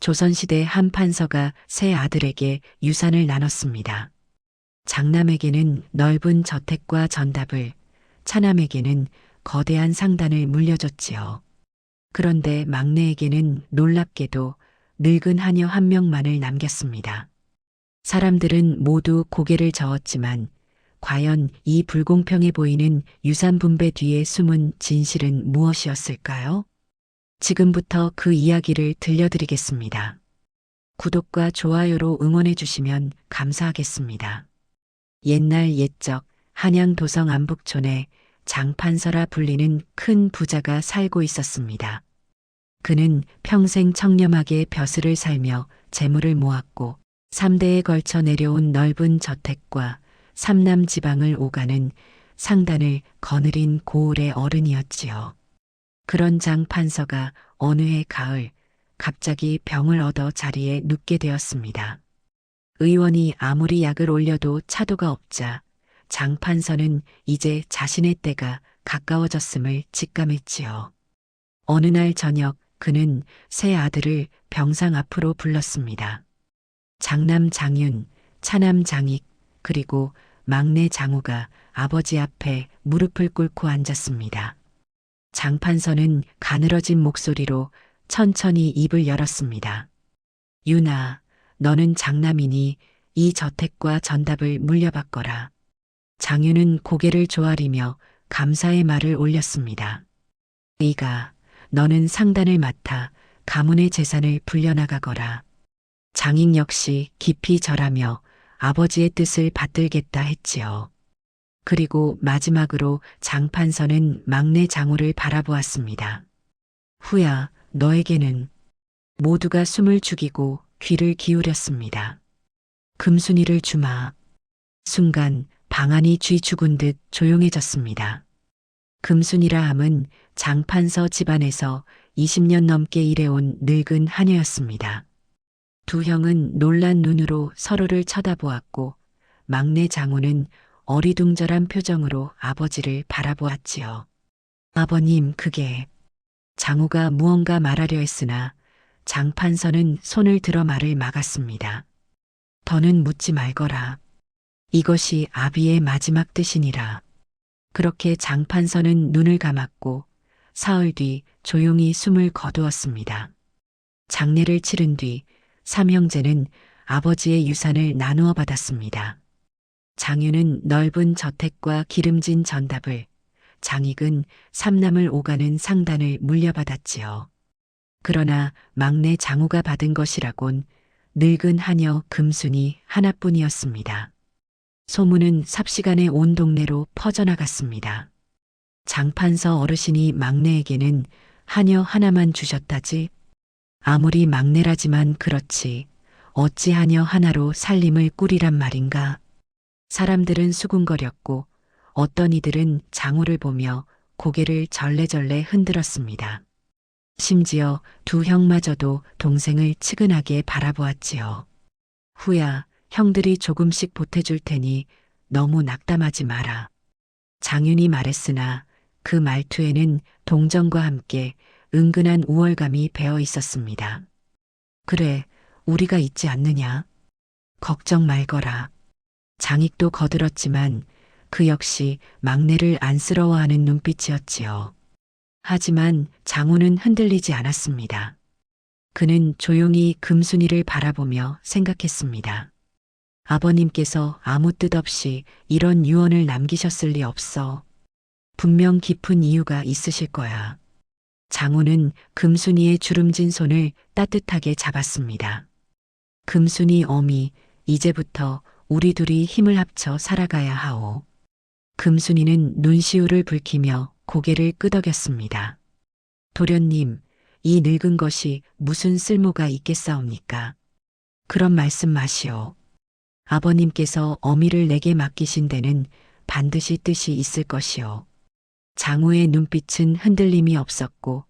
조선시대 한 판서가 세 아들에게 유산을 나눴습니다. 장남에게는 넓은 저택과 전답을, 차남에게는 거대한 상단을 물려줬지요. 그런데 막내에게는 놀랍게도 늙은 하녀 한 명만을 남겼습니다. 사람들은 모두 고개를 저었지만 과연 이 불공평해 보이는 유산 분배 뒤에 숨은 진실은 무엇이었을까요? 지금부터 그 이야기를 들려드리겠습니다. 구독과 좋아요로 응원해 주시면 감사하겠습니다. 옛날 옛적 한양 도성 안북촌에 장판서라 불리는 큰 부자가 살고 있었습니다. 그는 평생 청렴하게 벼슬을 살며 재물을 모았고 3대에 걸쳐 내려온 넓은 저택과 삼남 지방을 오가는 상단을 거느린 고을의 어른이었지요. 그런 장판서가 어느 해 가을 갑자기 병을 얻어 자리에 눕게 되었습니다. 의원이 아무리 약을 올려도 차도가 없자 장판서는 이제 자신의 때가 가까워졌음을 직감했지요. 어느 날 저녁 그는 세 아들을 병상 앞으로 불렀습니다. 장남 장윤, 차남 장익, 그리고 막내 장우가 아버지 앞에 무릎을 꿇고 앉았습니다. 장판서는 가늘어진 목소리로 천천히 입을 열었습니다. 윤아, 너는 장남이니 이 저택과 전답을 물려받거라. 장윤은 고개를 조아리며 감사의 말을 올렸습니다. 이가, 너는 상단을 맡아 가문의 재산을 불려나가거라. 장익 역시 깊이 절하며 아버지의 뜻을 받들겠다 했지요. 그리고 마지막으로 장판서는 막내 장우를 바라보았습니다. 후야, 너에게는 모두가 숨을 죽이고 귀를 기울였습니다. 금순이를 주마. 순간 방안이 쥐 죽은 듯 조용해졌습니다. 금순이라 함은 장판서 집안에서 20년 넘게 일해온 늙은 하녀였습니다. 두 형은 놀란 눈으로 서로를 쳐다보았고 막내 장우는 어리둥절한 표정으로 아버지를 바라보았지요. 아버님, 그게... 장우가 무언가 말하려 했으나 장판서는 손을 들어 말을 막았습니다. 더는 묻지 말거라. 이것이 아비의 마지막 뜻이니라. 그렇게 장판서는 눈을 감았고 사흘 뒤 조용히 숨을 거두었습니다. 장례를 치른 뒤 삼형제는 아버지의 유산을 나누어 받았습니다. 장윤은 넓은 저택과 기름진 전답을, 장익은 삼남을 오가는 상단을 물려받았지요. 그러나 막내 장우가 받은 것이라곤 늙은 하녀 금순이 하나뿐이었습니다. 소문은 삽시간에 온 동네로 퍼져나갔습니다. 장판서 어르신이 막내에게는 하녀 하나만 주셨다지? 아무리 막내라지만 그렇지 어찌 하녀 하나로 살림을 꾸리란 말인가? 사람들은 수군거렸고 어떤 이들은 장우를 보며 고개를 절레절레 흔들었습니다. 심지어 두 형마저도 동생을 치근하게 바라보았지요. 후야, 형들이 조금씩 보태줄 테니 너무 낙담하지 마라. 장윤이 말했으나 그 말투에는 동정과 함께 은근한 우월감이 배어 있었습니다. 그래, 우리가 있지 않느냐? 걱정 말거라. 장익도 거들었지만 그 역시 막내를 안쓰러워하는 눈빛이었지요. 하지만 장우는 흔들리지 않았습니다. 그는 조용히 금순이를 바라보며 생각했습니다. 아버님께서 아무 뜻 없이 이런 유언을 남기셨을 리 없어. 분명 깊은 이유가 있으실 거야. 장우는 금순이의 주름진 손을 따뜻하게 잡았습니다. 금순이 어미, 이제부터 우리 둘이 힘을 합쳐 살아가야 하오. 금순이는 눈시울을 붉히며 고개를 끄덕였습니다. 도련님, 이 늙은 것이 무슨 쓸모가 있겠사옵니까? 그런 말씀 마시오. 아버님께서 어미를 내게 맡기신 데는 반드시 뜻이 있을 것이오. 장우의 눈빛은 흔들림이 없었고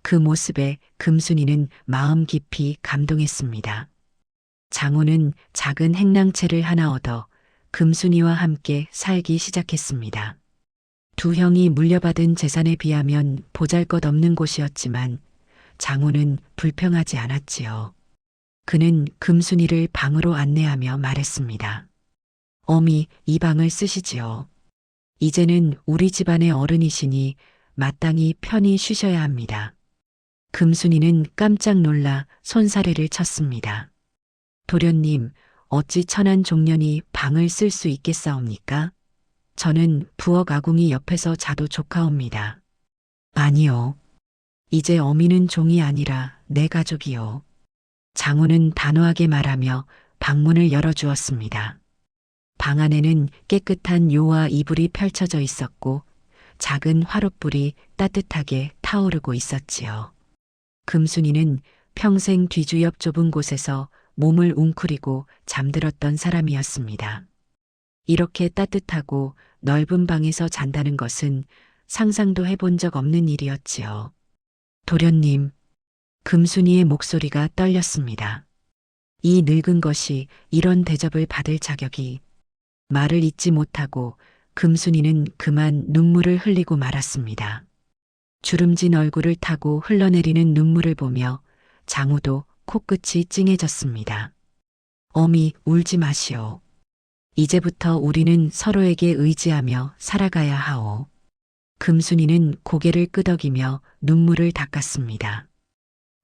그 모습에 금순이는 마음 깊이 감동했습니다. 장우는 작은 행랑채를 하나 얻어 금순이와 함께 살기 시작했습니다. 두 형이 물려받은 재산에 비하면 보잘것없는 곳이었지만 장우는 불평하지 않았지요. 그는 금순이를 방으로 안내하며 말했습니다. 어미, 이 방을 쓰시지요. 이제는 우리 집안의 어른이시니 마땅히 편히 쉬셔야 합니다. 금순이는 깜짝 놀라 손사래를 쳤습니다. 도련님, 어찌 천한 종년이 방을 쓸 수 있겠사옵니까? 저는 부엌 아궁이 옆에서 자도 좋카옵니다. 아니요. 이제 어미는 종이 아니라 내 가족이요. 장우는 단호하게 말하며 방문을 열어주었습니다. 방 안에는 깨끗한 요와 이불이 펼쳐져 있었고 작은 화롯불이 따뜻하게 타오르고 있었지요. 금순이는 평생 뒤주옆 좁은 곳에서 몸을 웅크리고 잠들었던 사람이었습니다. 이렇게 따뜻하고 넓은 방에서 잔다는 것은 상상도 해본 적 없는 일이었지요. 도련님, 금순이의 목소리가 떨렸습니다. 이 늙은 것이 이런 대접을 받을 자격이. 말을 잇지 못하고 금순이는 그만 눈물을 흘리고 말았습니다. 주름진 얼굴을 타고 흘러내리는 눈물을 보며 장우도 코끝이 찡해졌습니다. 어미, 울지 마시오. 이제부터 우리는 서로에게 의지하며 살아가야 하오. 금순이는 고개를 끄덕이며 눈물을 닦았습니다.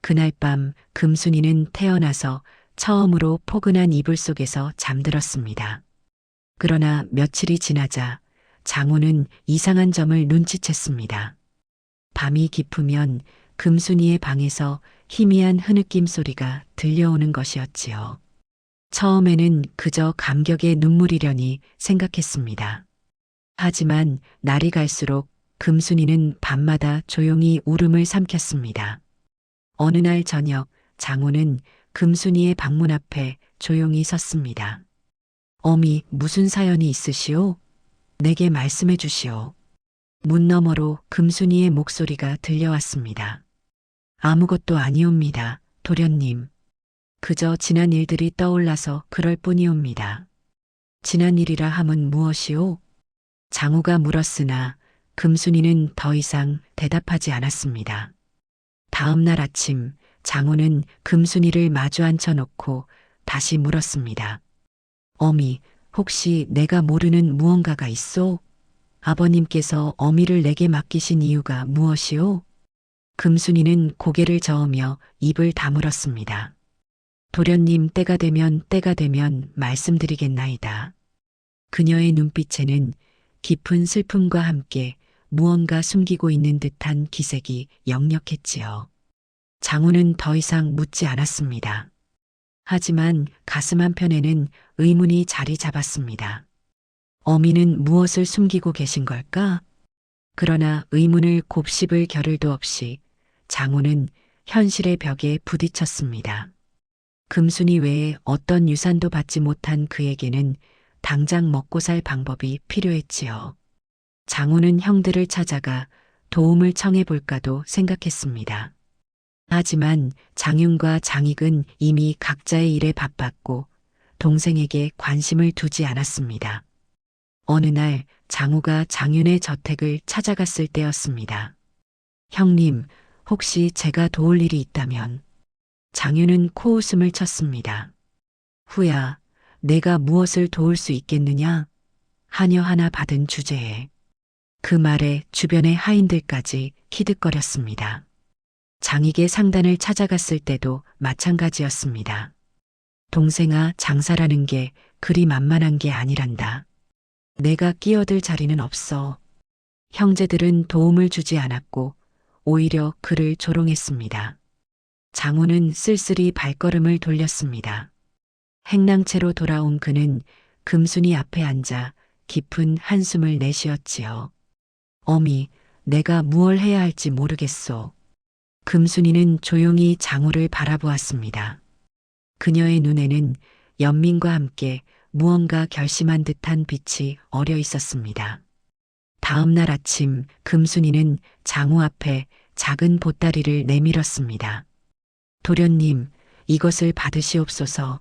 그날 밤 금순이는 태어나서 처음으로 포근한 이불 속에서 잠들었습니다. 그러나 며칠이 지나자 장우는 이상한 점을 눈치챘습니다. 밤이 깊으면 금순이의 방에서 희미한 흐느낌 소리가 들려오는 것이었지요. 처음에는 그저 감격의 눈물이려니 생각했습니다. 하지만 날이 갈수록 금순이는 밤마다 조용히 울음을 삼켰습니다. 어느 날 저녁 장우는 금순이의 방문 앞에 조용히 섰습니다. 어미, 무슨 사연이 있으시오? 내게 말씀해 주시오. 문 너머로 금순이의 목소리가 들려왔습니다. 아무것도 아니옵니다, 도련님. 그저 지난 일들이 떠올라서 그럴 뿐이옵니다. 지난 일이라 함은 무엇이오? 장우가 물었으나 금순이는 더 이상 대답하지 않았습니다. 다음 날 아침 장우는 금순이를 마주 앉혀놓고 다시 물었습니다. 어미, 혹시 내가 모르는 무언가가 있소? 아버님께서 어미를 내게 맡기신 이유가 무엇이오? 금순이는 고개를 저으며 입을 다물었습니다. 도련님, 때가 되면 말씀드리겠나이다. 그녀의 눈빛에는 깊은 슬픔과 함께 무언가 숨기고 있는 듯한 기색이 역력했지요. 장우는 더 이상 묻지 않았습니다. 하지만 가슴 한편에는 의문이 자리 잡았습니다. 어미는 무엇을 숨기고 계신 걸까? 그러나 의문을 곱씹을 겨를도 없이 장우는 현실의 벽에 부딪혔습니다. 금순이 외에 어떤 유산도 받지 못한 그에게는 당장 먹고 살 방법이 필요했지요. 장우는 형들을 찾아가 도움을 청해볼까도 생각했습니다. 하지만 장윤과 장익은 이미 각자의 일에 바빴고 동생에게 관심을 두지 않았습니다. 어느 날 장우가 장윤의 저택을 찾아갔을 때였습니다. 형님, 혹시 제가 도울 일이 있다면? 장윤은 코웃음을 쳤습니다. 후야, 내가 무엇을 도울 수 있겠느냐? 하녀 하나 받은 주제에. 그 말에 주변의 하인들까지 키득거렸습니다. 장익의 상단을 찾아갔을 때도 마찬가지였습니다. 동생아, 장사라는 게 그리 만만한 게 아니란다. 내가 끼어들 자리는 없어. 형제들은 도움을 주지 않았고 오히려 그를 조롱했습니다. 장우는 쓸쓸히 발걸음을 돌렸습니다. 행랑채로 돌아온 그는 금순이 앞에 앉아 깊은 한숨을 내쉬었지요. 어미, 내가 무얼 해야 할지 모르겠소. 금순이는 조용히 장우를 바라보았습니다. 그녀의 눈에는 연민과 함께 무언가 결심한 듯한 빛이 어려 있었습니다. 다음 날 아침 금순이는 장우 앞에 작은 보따리를 내밀었습니다. 도련님, 이것을 받으시옵소서.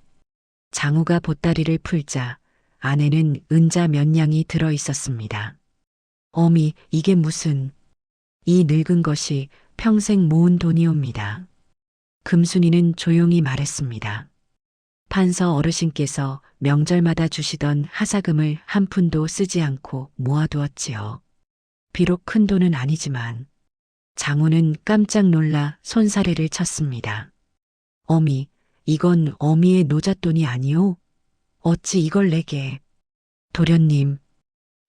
장우가 보따리를 풀자 안에는 은자 몇 냥이 들어 있었습니다. 어미, 이게 무슨... 이 늙은 것이 평생 모은 돈이옵니다. 금순이는 조용히 말했습니다. 판서 어르신께서 명절마다 주시던 하사금을 한 푼도 쓰지 않고 모아두었지요. 비록 큰 돈은 아니지만 장우는 깜짝 놀라 손사래를 쳤습니다. 어미, 이건 어미의 노잣돈이 아니오? 어찌 이걸 내게? 도련님,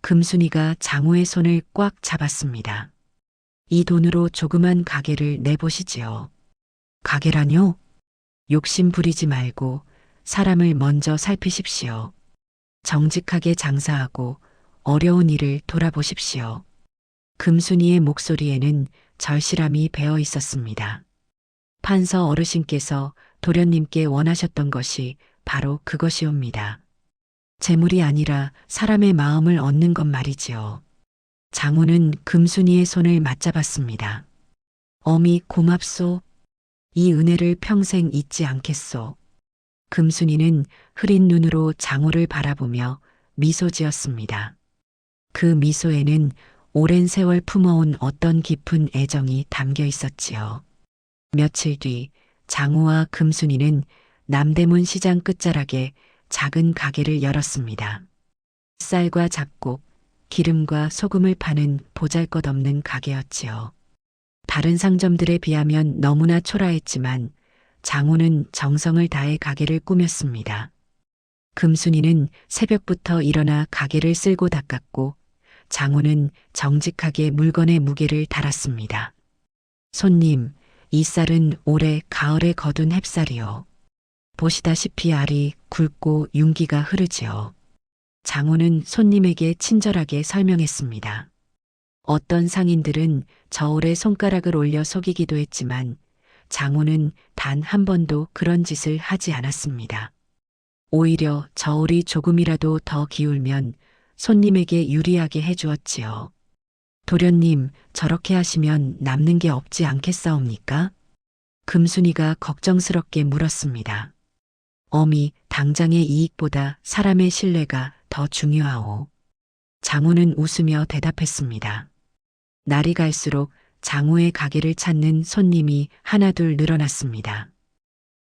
금순이가 장우의 손을 꽉 잡았습니다. 이 돈으로 조그만 가게를 내보시지요. 가게라뇨? 욕심 부리지 말고 사람을 먼저 살피십시오. 정직하게 장사하고 어려운 일을 돌아보십시오. 금순이의 목소리에는 절실함이 배어 있었습니다. 판서 어르신께서 도련님께 원하셨던 것이 바로 그것이옵니다. 재물이 아니라 사람의 마음을 얻는 것 말이지요. 장우는 금순이의 손을 맞잡았습니다. 어미 고맙소. 이 은혜를 평생 잊지 않겠소. 금순이는 흐린 눈으로 장우를 바라보며 미소 지었습니다. 그 미소에는 오랜 세월 품어온 어떤 깊은 애정이 담겨 있었지요. 며칠 뒤 장우와 금순이는 남대문 시장 끝자락에 작은 가게를 열었습니다. 쌀과 잡곡, 기름과 소금을 파는 보잘것없는 가게였지요. 다른 상점들에 비하면 너무나 초라했지만 장우는 정성을 다해 가게를 꾸몄습니다. 금순이는 새벽부터 일어나 가게를 쓸고 닦았고 장우는 정직하게 물건의 무게를 달았습니다. 손님, 이 쌀은 올해 가을에 거둔 햅쌀이요. 보시다시피 알이 굵고 윤기가 흐르지요. 장우는 손님에게 친절하게 설명했습니다. 어떤 상인들은 저울에 손가락을 올려 속이기도 했지만 장우는 단 한 번도 그런 짓을 하지 않았습니다. 오히려 저울이 조금이라도 더 기울면 손님에게 유리하게 해주었지요. 도련님, 저렇게 하시면 남는 게 없지 않겠사옵니까? 금순이가 걱정스럽게 물었습니다. 어미, 당장의 이익보다 사람의 신뢰가 더 중요하오. 장우는 웃으며 대답했습니다. 날이 갈수록 장우의 가게를 찾는 손님이 하나둘 늘어났습니다.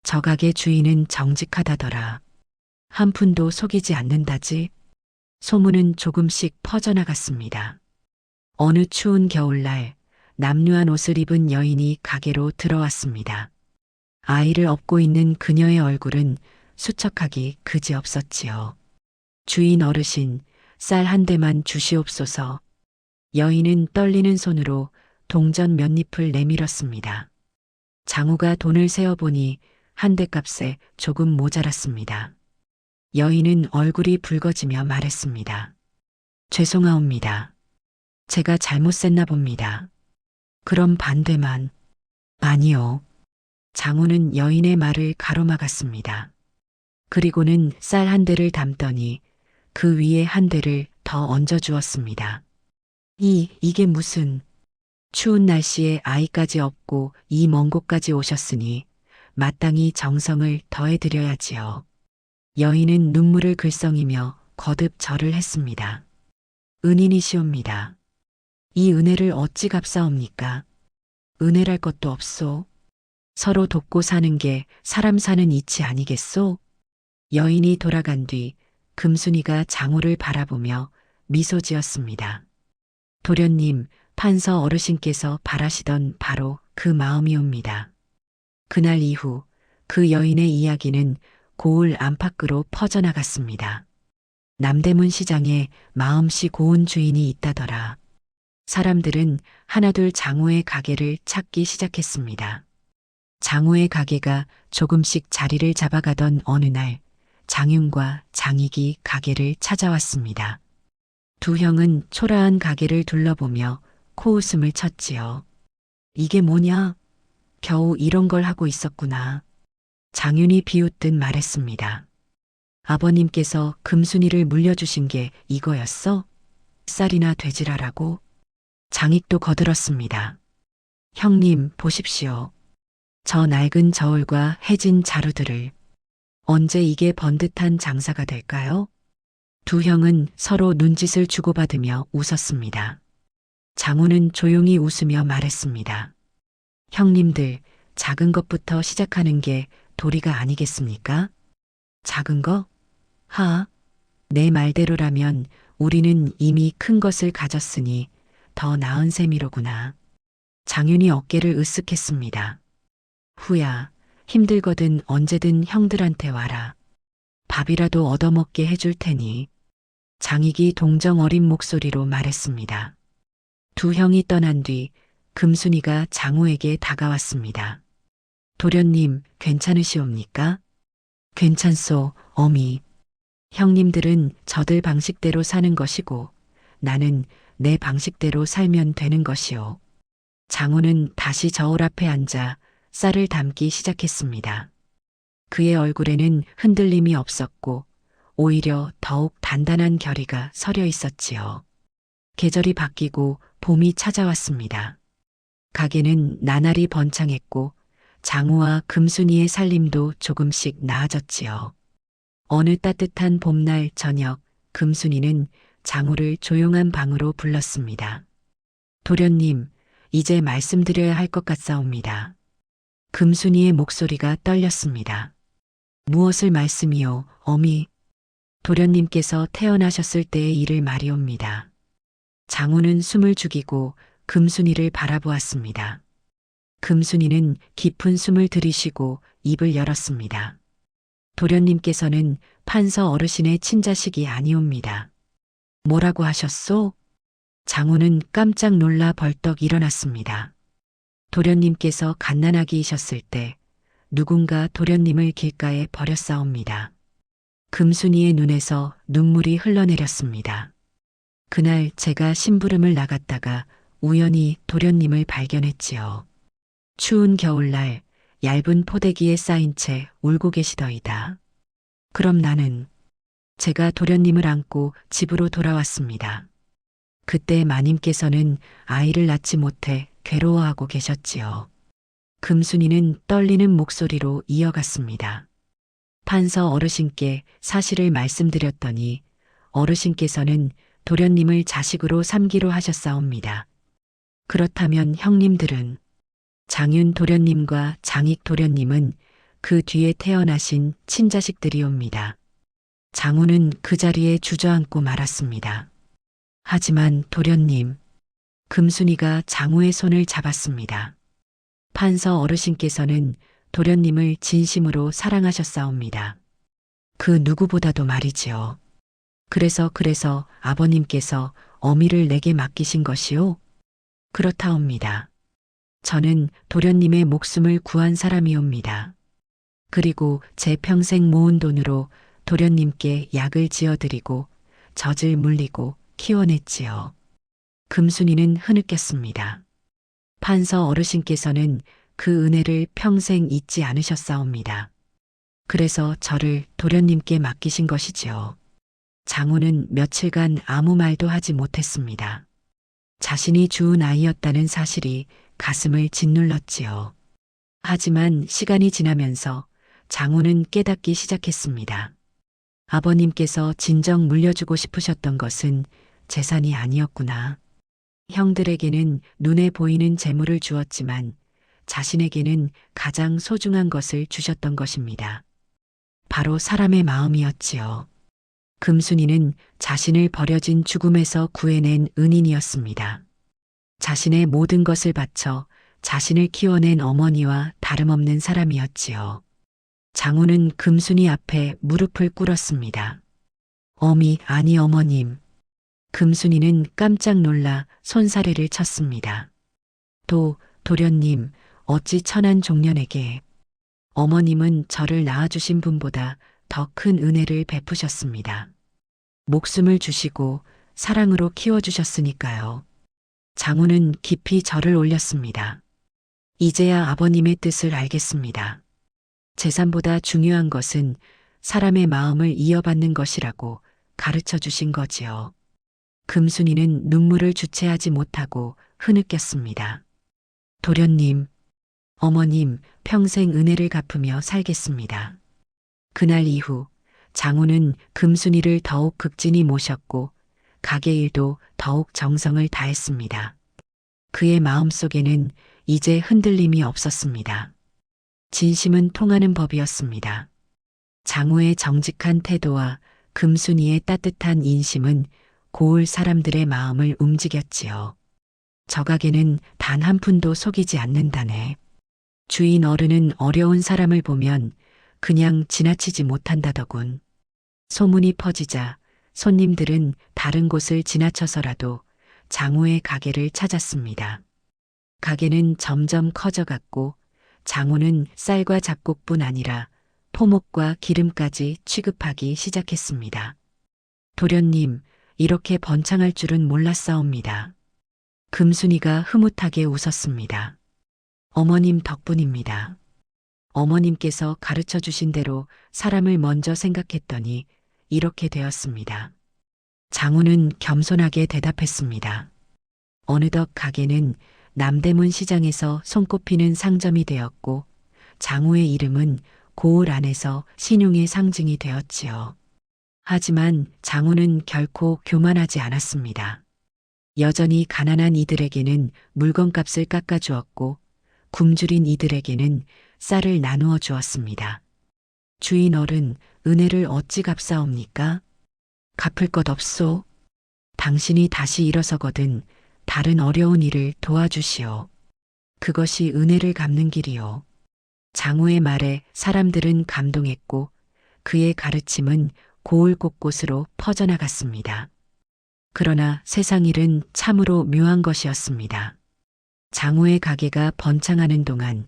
저 가게 주인은 정직하다더라. 한 푼도 속이지 않는다지. 소문은 조금씩 퍼져나갔습니다. 어느 추운 겨울날 남루한 옷을 입은 여인이 가게로 들어왔습니다. 아이를 업고 있는 그녀의 얼굴은 수척하기 그지없었지요. 주인 어르신, 쌀 한 대만 주시옵소서. 여인은 떨리는 손으로 동전 몇 잎을 내밀었습니다. 장우가 돈을 세어보니 한 대 값에 조금 모자랐습니다. 여인은 얼굴이 붉어지며 말했습니다. 죄송하옵니다. 제가 잘못 셌나 봅니다. 그럼 반대만. 아니요. 장우는 여인의 말을 가로막았습니다. 그리고는 쌀 한 대를 담더니 그 위에 한 대를 더 얹어 주었습니다. 이게 무슨. 추운 날씨에 아이까지 업고 이 먼 곳까지 오셨으니 마땅히 정성을 더해드려야지요. 여인은 눈물을 글썽이며 거듭 절을 했습니다. 은인이시옵니다. 이 은혜를 어찌 갚사옵니까? 은혜랄 것도 없소. 서로 돕고 사는 게 사람 사는 이치 아니겠소? 여인이 돌아간 뒤 금순이가 장우를 바라보며 미소 지었습니다. 도련님, 판서 어르신께서 바라시던 바로 그 마음이옵니다. 그날 이후 그 여인의 이야기는 고을 안팎으로 퍼져나갔습니다. 남대문 시장에 마음씨 고운 주인이 있다더라. 사람들은 하나둘 장우의 가게를 찾기 시작했습니다. 장우의 가게가 조금씩 자리를 잡아가던 어느 날 장윤과 장익이 가게를 찾아왔습니다. 두 형은 초라한 가게를 둘러보며 코웃음을 쳤지요. 이게 뭐냐? 겨우 이런 걸 하고 있었구나. 장윤이 비웃듯 말했습니다. 아버님께서 금순이를 물려주신 게 이거였어? 쌀이나 되지라라고? 장익도 거들었습니다. 형님, 보십시오. 저 낡은 저울과 해진 자루들을. 언제 이게 번듯한 장사가 될까요? 두 형은 서로 눈짓을 주고받으며 웃었습니다. 장우는 조용히 웃으며 말했습니다. 형님들, 작은 것부터 시작하는 게 도리가 아니겠습니까? 작은 거? 내 말대로라면 우리는 이미 큰 것을 가졌으니 더 나은 셈이로구나. 장윤이 어깨를 으쓱했습니다. 후야, 힘들거든 언제든 형들한테 와라. 밥이라도 얻어먹게 해줄 테니. 장익이 동정 어린 목소리로 말했습니다. 두 형이 떠난 뒤 금순이가 장우에게 다가왔습니다. 도련님, 괜찮으시옵니까? 괜찮소, 어미. 형님들은 저들 방식대로 사는 것이고 나는 내 방식대로 살면 되는 것이오. 장우는 다시 저울 앞에 앉아 쌀을 담기 시작했습니다. 그의 얼굴에는 흔들림이 없었고 오히려 더욱 단단한 결의가 서려 있었지요. 계절이 바뀌고 봄이 찾아왔습니다. 가게는 나날이 번창했고 장우와 금순이의 살림도 조금씩 나아졌지요. 어느 따뜻한 봄날 저녁, 금순이는 장우를 조용한 방으로 불렀습니다. 도련님, 이제 말씀드려야 할 것 같사옵니다. 금순이의 목소리가 떨렸습니다. 무엇을 말씀이요, 어미? 도련님께서 태어나셨을 때의 일을 말이옵니다. 장우는 숨을 죽이고 금순이를 바라보았습니다. 금순이는 깊은 숨을 들이쉬고 입을 열었습니다. 도련님께서는 판서 어르신의 친자식이 아니옵니다. 뭐라고 하셨소? 장우는 깜짝 놀라 벌떡 일어났습니다. 도련님께서 갓난아기이셨을 때 누군가 도련님을 길가에 버렸사옵니다. 금순이의 눈에서 눈물이 흘러내렸습니다. 그날 제가 심부름을 나갔다가 우연히 도련님을 발견했지요. 추운 겨울날 얇은 포대기에 쌓인 채 울고 계시더이다. 그럼 나는 제가 도련님을 안고 집으로 돌아왔습니다. 그때 마님께서는 아이를 낳지 못해 괴로워하고 계셨지요. 금순이는 떨리는 목소리로 이어갔습니다. 판서 어르신께 사실을 말씀드렸더니 어르신께서는 도련님을 자식으로 삼기로 하셨사옵니다. 그렇다면 형님들은 장윤 도련님과 장익 도련님은 그 뒤에 태어나신 친자식들이옵니다. 장우는 그 자리에 주저앉고 말았습니다. 하지만 도련님, 금순이가 장우의 손을 잡았습니다. 판서 어르신께서는 도련님을 진심으로 사랑하셨사옵니다. 그 누구보다도 말이지요. 그래서 아버님께서 어미를 내게 맡기신 것이요? 그렇다옵니다. 저는 도련님의 목숨을 구한 사람이옵니다. 그리고 제 평생 모은 돈으로 도련님께 약을 지어드리고 젖을 물리고 키워냈지요. 금순이는 흐느꼈습니다. 판서 어르신께서는 그 은혜를 평생 잊지 않으셨사옵니다. 그래서 저를 도련님께 맡기신 것이지요. 장우는 며칠간 아무 말도 하지 못했습니다. 자신이 주운 아이였다는 사실이 가슴을 짓눌렀지요. 하지만 시간이 지나면서 장우는 깨닫기 시작했습니다. 아버님께서 진정 물려주고 싶으셨던 것은 재산이 아니었구나. 형들에게는 눈에 보이는 재물을 주었지만 자신에게는 가장 소중한 것을 주셨던 것입니다. 바로 사람의 마음이었지요. 금순이는 자신을 버려진 죽음에서 구해낸 은인이었습니다. 자신의 모든 것을 바쳐 자신을 키워낸 어머니와 다름없는 사람이었지요. 장우는 금순이 앞에 무릎을 꿇었습니다. 어미, 아니 어머님. 금순이는 깜짝 놀라 손사래를 쳤습니다. 도련님, 어찌 천한 종년에게. 어머님은 저를 낳아주신 분보다 더 큰 은혜를 베푸셨습니다. 목숨을 주시고 사랑으로 키워주셨으니까요. 장우는 깊이 절을 올렸습니다. 이제야 아버님의 뜻을 알겠습니다. 재산보다 중요한 것은 사람의 마음을 이어받는 것이라고 가르쳐 주신 거지요. 금순이는 눈물을 주체하지 못하고 흐느꼈습니다. 도련님, 어머님 평생 은혜를 갚으며 살겠습니다. 그날 이후 장우는 금순이를 더욱 극진히 모셨고 가게 일도 더욱 정성을 다했습니다. 그의 마음속에는 이제 흔들림이 없었습니다. 진심은 통하는 법이었습니다. 장우의 정직한 태도와 금순이의 따뜻한 인심은 고을 사람들의 마음을 움직였지요. 저 가게는 단 한 푼도 속이지 않는다네. 주인 어른은 어려운 사람을 보면 그냥 지나치지 못한다더군. 소문이 퍼지자 손님들은 다른 곳을 지나쳐서라도 장우의 가게를 찾았습니다. 가게는 점점 커져갔고 장우는 쌀과 잡곡뿐 아니라 포목과 기름까지 취급하기 시작했습니다. 도련님, 이렇게 번창할 줄은 몰랐사옵니다. 금순이가 흐뭇하게 웃었습니다. 어머님 덕분입니다. 어머님께서 가르쳐 주신 대로 사람을 먼저 생각했더니 이렇게 되었습니다. 장우는 겸손하게 대답했습니다. 어느덧 가게는 남대문 시장에서 손꼽히는 상점이 되었고 장우의 이름은 고을 안에서 신용의 상징이 되었지요. 하지만 장우는 결코 교만하지 않았습니다. 여전히 가난한 이들에게는 물건값을 깎아주었고 굶주린 이들에게는 쌀을 나누어 주었습니다. 주인 어른, 은혜를 어찌 갚사옵니까? 갚을 것 없소. 당신이 다시 일어서거든 다른 어려운 일을 도와주시오. 그것이 은혜를 갚는 길이요. 장우의 말에 사람들은 감동했고 그의 가르침은 고을 곳곳으로 퍼져나갔습니다. 그러나 세상 일은 참으로 묘한 것이었습니다. 장우의 가게가 번창하는 동안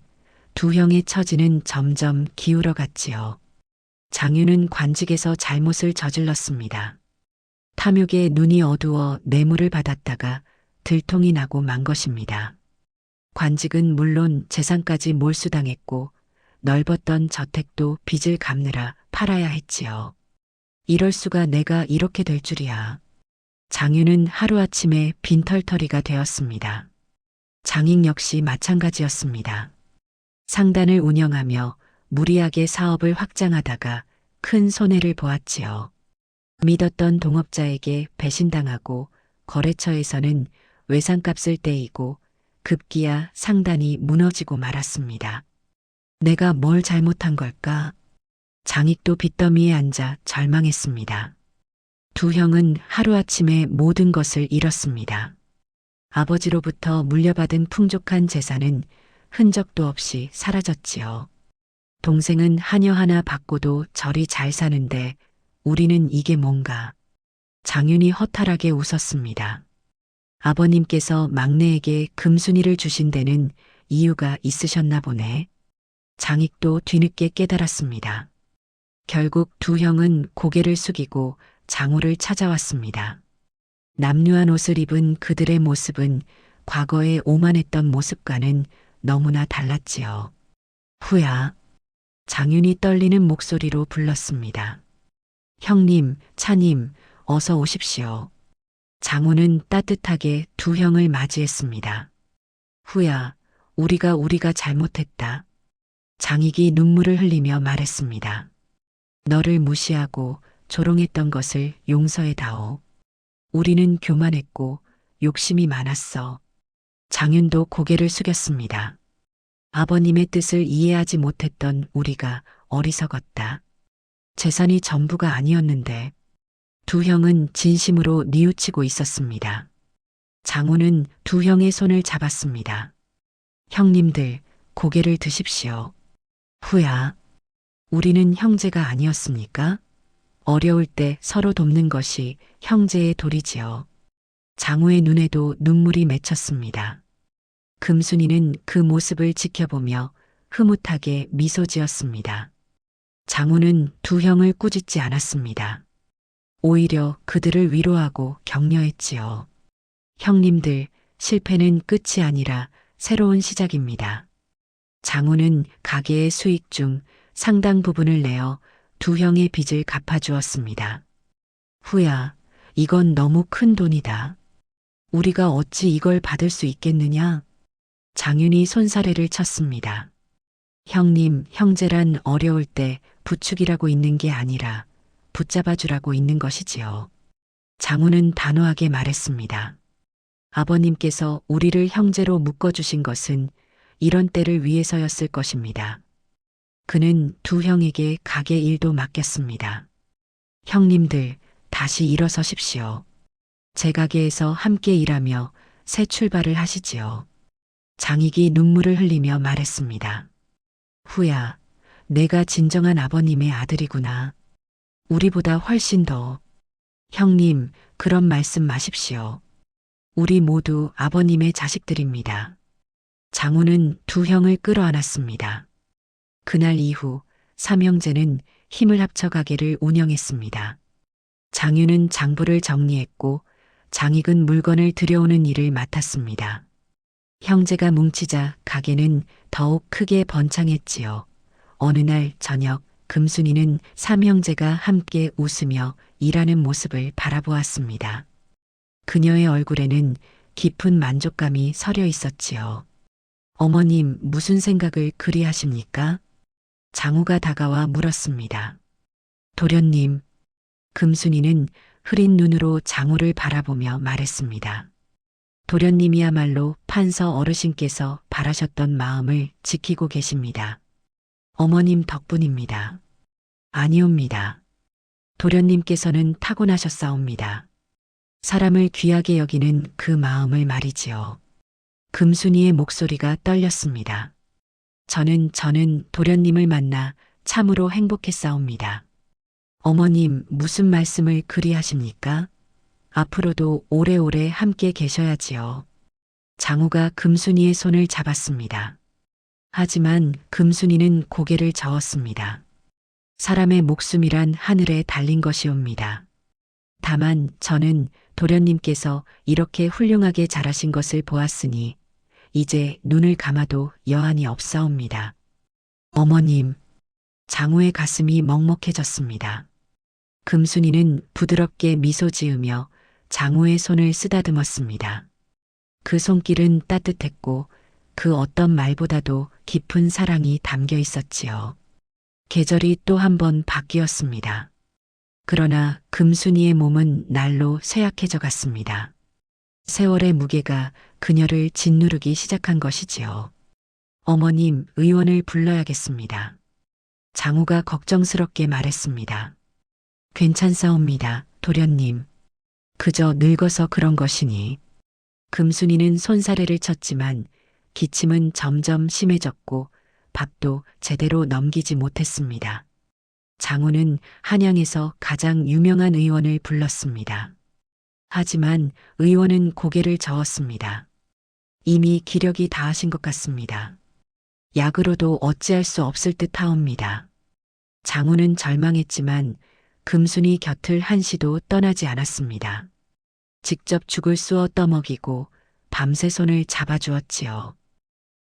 두 형의 처지는 점점 기울어 갔지요. 장유는 관직에서 잘못을 저질렀습니다. 탐욕에 눈이 어두워 뇌물을 받았다가 들통이 나고 만 것입니다. 관직은 물론 재산까지 몰수당했고 넓었던 저택도 빚을 갚느라 팔아야 했지요. 이럴 수가 내가 이렇게 될 줄이야. 장유는 하루아침에 빈털터리가 되었습니다. 장익 역시 마찬가지였습니다. 상단을 운영하며 무리하게 사업을 확장하다가 큰 손해를 보았지요. 믿었던 동업자에게 배신당하고 거래처에서는 외상값을 떼이고 급기야 상단이 무너지고 말았습니다. 내가 뭘 잘못한 걸까? 장익도 빚더미에 앉아 절망했습니다. 두 형은 하루아침에 모든 것을 잃었습니다. 아버지로부터 물려받은 풍족한 재산은 흔적도 없이 사라졌지요. 동생은 하녀 하나 받고도 저리 잘 사는데 우리는 이게 뭔가. 장윤이 허탈하게 웃었습니다. 아버님께서 막내에게 금순이를 주신 데는 이유가 있으셨나 보네. 장익도 뒤늦게 깨달았습니다. 결국 두 형은 고개를 숙이고 장우를 찾아왔습니다. 남루한 옷을 입은 그들의 모습은 과거에 오만했던 모습과는 너무나 달랐지요. 후야. 장윤이 떨리는 목소리로 불렀습니다. 형님, 차님, 어서 오십시오. 장우는 따뜻하게 두 형을 맞이했습니다. 후야, 우리가 잘못했다. 장익이 눈물을 흘리며 말했습니다. 너를 무시하고 조롱했던 것을 용서해다오. 우리는 교만했고 욕심이 많았어. 장윤도 고개를 숙였습니다. 아버님의 뜻을 이해하지 못했던 우리가 어리석었다. 재산이 전부가 아니었는데. 두 형은 진심으로 뉘우치고 있었습니다. 장우는 두 형의 손을 잡았습니다. 형님들, 고개를 드십시오. 후야, 우리는 형제가 아니었습니까? 어려울 때 서로 돕는 것이 형제의 도리지요. 장우의 눈에도 눈물이 맺혔습니다. 금순이는 그 모습을 지켜보며 흐뭇하게 미소 지었습니다. 장우는 두 형을 꾸짖지 않았습니다. 오히려 그들을 위로하고 격려했지요. 형님들, 실패는 끝이 아니라 새로운 시작입니다. 장우는 가게의 수익 중 상당 부분을 내어 두 형의 빚을 갚아주었습니다. 후야, 이건 너무 큰 돈이다. 우리가 어찌 이걸 받을 수 있겠느냐? 장윤이 손사래를 쳤습니다. 형님, 형제란 어려울 때 부축이라고 있는 게 아니라 붙잡아주라고 있는 것이지요. 장우는 단호하게 말했습니다. 아버님께서 우리를 형제로 묶어주신 것은 이런 때를 위해서였을 것입니다. 그는 두 형에게 가게 일도 맡겼습니다. 형님들, 다시 일어서십시오. 제 가게에서 함께 일하며 새 출발을 하시지요. 장익이 눈물을 흘리며 말했습니다. 후야, 내가 진정한 아버님의 아들이구나. 우리보다 훨씬 더. 형님, 그런 말씀 마십시오. 우리 모두 아버님의 자식들입니다. 장우는 두 형을 끌어안았습니다. 그날 이후 삼형제는 힘을 합쳐 가게를 운영했습니다. 장유는 장부를 정리했고 장익은 물건을 들여오는 일을 맡았습니다. 형제가 뭉치자 가게는 더욱 크게 번창했지요. 어느 날 저녁 금순이는 삼형제가 함께 웃으며 일하는 모습을 바라보았습니다. 그녀의 얼굴에는 깊은 만족감이 서려 있었지요. 어머님, 무슨 생각을 그리 하십니까? 장우가 다가와 물었습니다. 도련님, 금순이는 흐린 눈으로 장우를 바라보며 말했습니다. 도련님이야말로 판서 어르신께서 바라셨던 마음을 지키고 계십니다. 어머님 덕분입니다. 아니옵니다. 도련님께서는 타고나셨사옵니다. 사람을 귀하게 여기는 그 마음을 말이지요. 금순이의 목소리가 떨렸습니다. 저는 도련님을 만나 참으로 행복했사옵니다. 어머님, 무슨 말씀을 그리 하십니까? 앞으로도 오래오래 함께 계셔야지요. 장우가 금순이의 손을 잡았습니다. 하지만 금순이는 고개를 저었습니다. 사람의 목숨이란 하늘에 달린 것이옵니다. 다만 저는 도련님께서 이렇게 훌륭하게 자라신 것을 보았으니 이제 눈을 감아도 여한이 없사옵니다. 어머님, 장우의 가슴이 먹먹해졌습니다. 금순이는 부드럽게 미소 지으며 장우의 손을 쓰다듬었습니다. 그 손길은 따뜻했고 그 어떤 말보다도 깊은 사랑이 담겨 있었지요. 계절이 또 한 번 바뀌었습니다. 그러나 금순이의 몸은 날로 쇠약해져 갔습니다. 세월의 무게가 그녀를 짓누르기 시작한 것이지요. 어머님, 의원을 불러야겠습니다. 장우가 걱정스럽게 말했습니다. 괜찮사옵니다, 도련님. 그저 늙어서 그런 것이니. 금순이는 손사래를 쳤지만 기침은 점점 심해졌고 밥도 제대로 넘기지 못했습니다. 장우는 한양에서 가장 유명한 의원을 불렀습니다. 하지만 의원은 고개를 저었습니다. 이미 기력이 다하신 것 같습니다. 약으로도 어찌할 수 없을 듯 하옵니다. 장우는 절망했지만 금순이 곁을 한시도 떠나지 않았습니다. 직접 죽을 쑤어 떠먹이고 밤새 손을 잡아주었지요.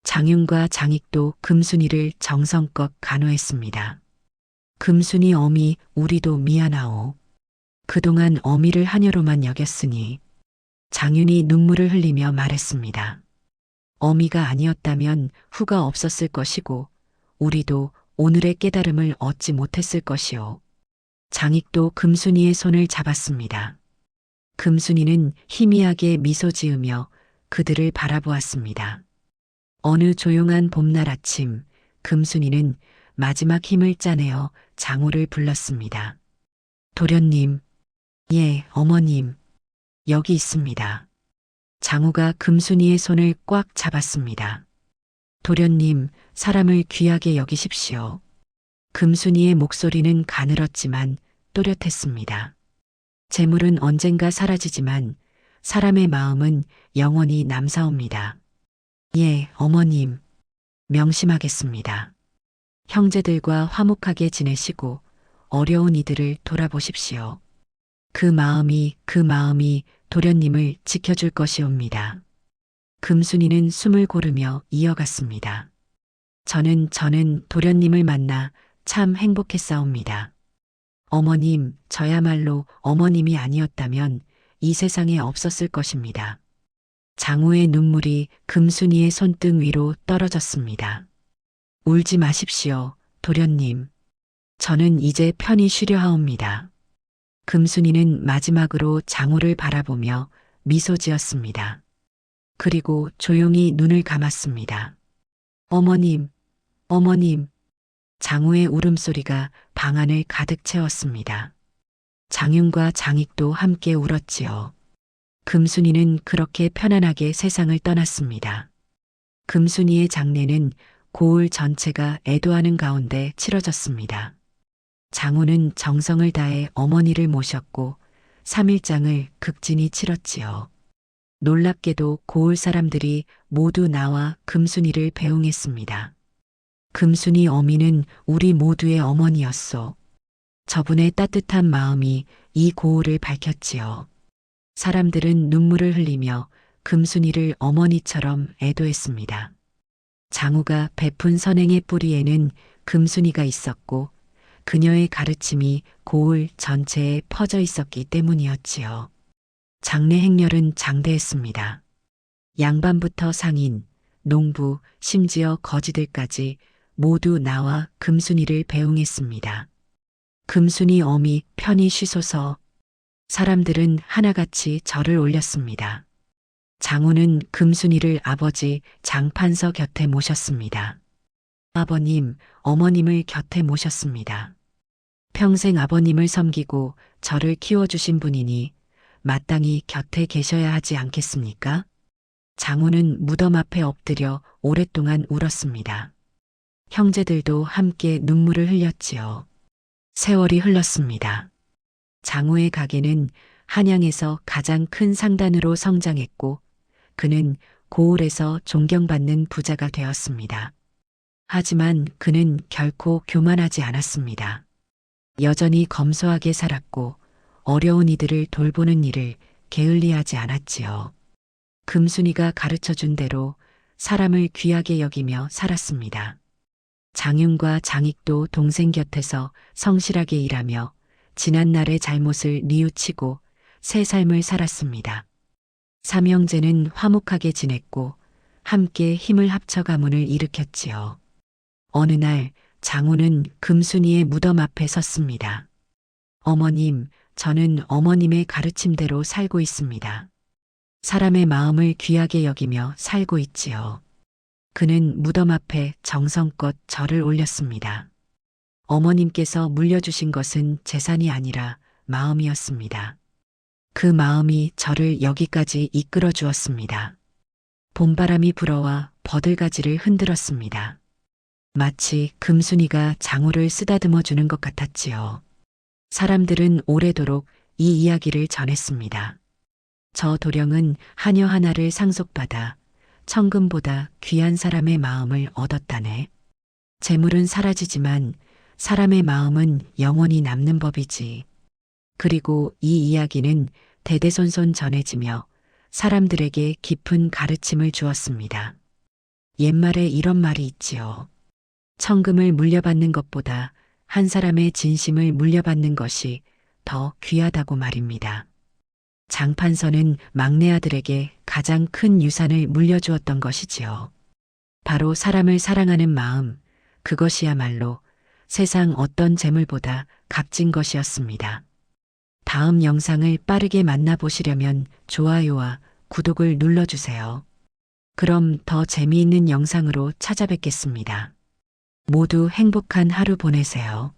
장윤과 장익도 금순이를 정성껏 간호했습니다. 금순이 어미, 우리도 미안하오. 그동안 어미를 하녀로만 여겼으니. 장윤이 눈물을 흘리며 말했습니다. 어미가 아니었다면 후가 없었을 것이고 우리도 오늘의 깨달음을 얻지 못했을 것이오. 장익도 금순이의 손을 잡았습니다. 금순이는 희미하게 미소 지으며 그들을 바라보았습니다. 어느 조용한 봄날 아침, 금순이는 마지막 힘을 짜내어 장우를 불렀습니다. 도련님, 예, 어머님, 여기 있습니다. 장우가 금순이의 손을 꽉 잡았습니다. 도련님, 사람을 귀하게 여기십시오. 금순이의 목소리는 가늘었지만 또렷했습니다. 재물은 언젠가 사라지지만 사람의 마음은 영원히 남사옵니다. 예, 어머님, 명심하겠습니다. 형제들과 화목하게 지내시고 어려운 이들을 돌아보십시오. 그 마음이 도련님을 지켜줄 것이옵니다. 금순이는 숨을 고르며 이어갔습니다. 저는 도련님을 만나 참 행복했사옵니다. 어머님, 저야말로 어머님이 아니었다면 이 세상에 없었을 것입니다. 장우의 눈물이 금순이의 손등 위로 떨어졌습니다. 울지 마십시오, 도련님. 저는 이제 편히 쉬려 하옵니다. 금순이는 마지막으로 장우를 바라보며 미소 지었습니다. 그리고 조용히 눈을 감았습니다. 어머님, 어머님. 장우의 울음소리가 방 안을 가득 채웠습니다. 장윤과 장익도 함께 울었지요. 금순이는 그렇게 편안하게 세상을 떠났습니다. 금순이의 장례는 고을 전체가 애도하는 가운데 치러졌습니다. 장우는 정성을 다해 어머니를 모셨고 3일장을 극진히 치렀지요. 놀랍게도 고을 사람들이 모두 나와 금순이를 배웅했습니다. 금순이 어미는 우리 모두의 어머니였소. 저분의 따뜻한 마음이 이 고을을 밝혔지요. 사람들은 눈물을 흘리며 금순이를 어머니처럼 애도했습니다. 장우가 베푼 선행의 뿌리에는 금순이가 있었고 그녀의 가르침이 고을 전체에 퍼져 있었기 때문이었지요. 장례 행렬은 장대했습니다. 양반부터 상인, 농부, 심지어 거지들까지 모두 나와 금순이를 배웅했습니다. 금순이 어미 편히 쉬소서. 사람들은 하나같이 절을 올렸습니다. 장우는 금순이를 아버지 장판서 곁에 모셨습니다. 아버님, 어머님을 곁에 모셨습니다. 평생 아버님을 섬기고 저를 키워주신 분이니 마땅히 곁에 계셔야 하지 않겠습니까? 장우는 무덤 앞에 엎드려 오랫동안 울었습니다. 형제들도 함께 눈물을 흘렸지요. 세월이 흘렀습니다. 장우의 가게는 한양에서 가장 큰 상단으로 성장했고 그는 고을에서 존경받는 부자가 되었습니다. 하지만 그는 결코 교만하지 않았습니다. 여전히 검소하게 살았고 어려운 이들을 돌보는 일을 게을리하지 않았지요. 금순이가 가르쳐준 대로 사람을 귀하게 여기며 살았습니다. 장윤과 장익도 동생 곁에서 성실하게 일하며 지난날의 잘못을 뉘우치고 새 삶을 살았습니다. 삼형제는 화목하게 지냈고 함께 힘을 합쳐 가문을 일으켰지요. 어느 날 장우는 금순이의 무덤 앞에 섰습니다. 어머님, 저는 어머님의 가르침대로 살고 있습니다. 사람의 마음을 귀하게 여기며 살고 있지요. 그는 무덤 앞에 정성껏 절을 올렸습니다. 어머님께서 물려주신 것은 재산이 아니라 마음이었습니다. 그 마음이 저를 여기까지 이끌어 주었습니다. 봄바람이 불어와 버들가지를 흔들었습니다. 마치 금순이가 장우를 쓰다듬어 주는 것 같았지요. 사람들은 오래도록 이 이야기를 전했습니다. 저 도령은 하녀 하나를 상속받아 천금보다 귀한 사람의 마음을 얻었다네. 재물은 사라지지만 사람의 마음은 영원히 남는 법이지. 그리고 이 이야기는 대대손손 전해지며 사람들에게 깊은 가르침을 주었습니다. 옛말에 이런 말이 있지요. 천금을 물려받는 것보다 한 사람의 진심을 물려받는 것이 더 귀하다고 말입니다. 장판서는 막내 아들에게 가장 큰 유산을 물려주었던 것이지요. 바로 사람을 사랑하는 마음, 그것이야말로 세상 어떤 재물보다 값진 것이었습니다. 다음 영상을 빠르게 만나보시려면 좋아요와 구독을 눌러주세요. 그럼 더 재미있는 영상으로 찾아뵙겠습니다. 모두 행복한 하루 보내세요.